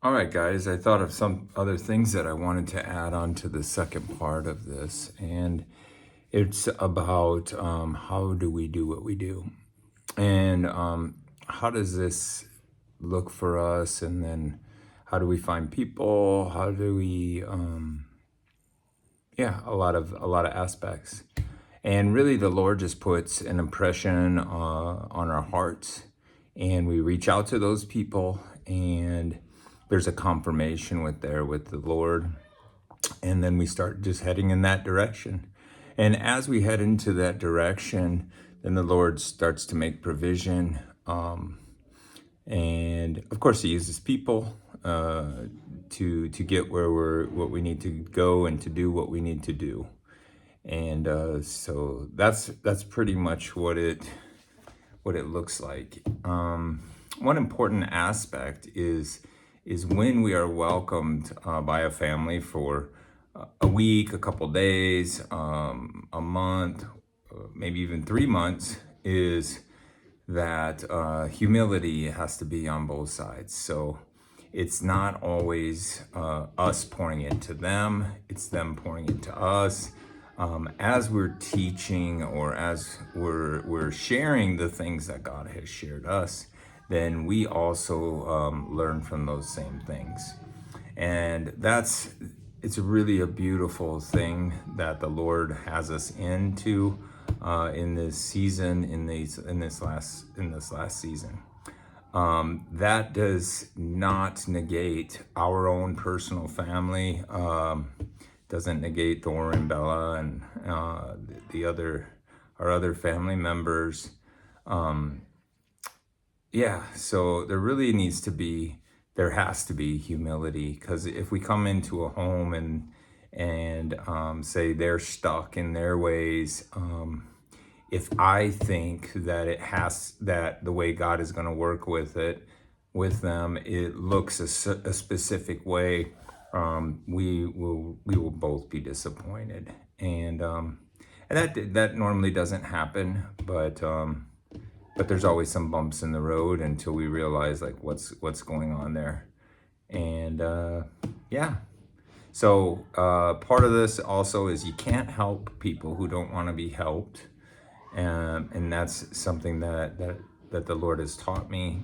All right, guys, I thought of some other things that I wanted to add on to the second part of this, and it's about how do we do what we do, and how does this look for us, and then how do we find people? How do we, yeah, a lot of aspects, and really, the Lord just puts an impression on our hearts, and we reach out to those people, and there's a confirmation with the Lord, and then we start just heading in that direction. And as we head into that direction, then the Lord starts to make provision. And of course, He uses people to get where what we need to go and to do what we need to do. And so that's pretty much what it looks like. One important aspect is when we are welcomed by a family for a week, a couple days, a month, maybe even 3 months, is that humility has to be on both sides. So it's not always us pouring into them, it's them pouring into us. As we're teaching or as we're sharing the things that God has shared us, then we also learn from those same things. And it's really a beautiful thing that the Lord has us into in this season, in this last season. That does not negate our own personal family. Doesn't negate Thor and Bella and our other family members. Yeah, so there has to be humility, because if we come into a home and say they're stuck in their ways, if I think that the way God is going to work with them, it looks a specific way, we will both be disappointed, and that normally doesn't happen, but there's always some bumps in the road until we realize like what's going on there, and yeah. So part of this also is you can't help people who don't want to be helped, and that's something that the Lord has taught me.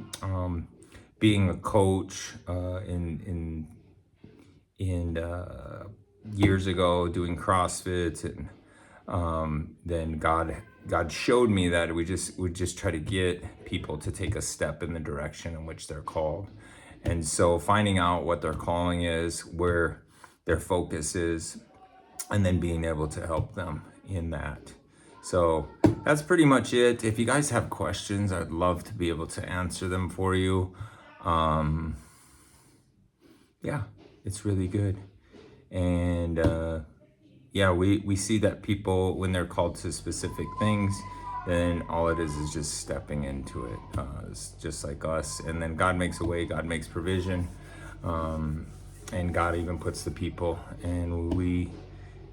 Being a coach in years ago, doing CrossFit, and then God showed me that we just try to get people to take a step in the direction in which they're called. And so finding out what their calling is, where their focus is, and then being able to help them in that. So that's pretty much it. If you guys have questions, I'd love to be able to answer them for you. Yeah, it's really good. And yeah, we see that people, when they're called to specific things, then all it is just stepping into it. It's just like us. And then God makes a way, God makes provision, and God even puts the people. And we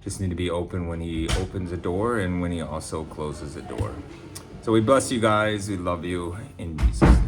just need to be open when He opens a door and when He also closes a door. So we bless you guys. We love you in Jesus' name.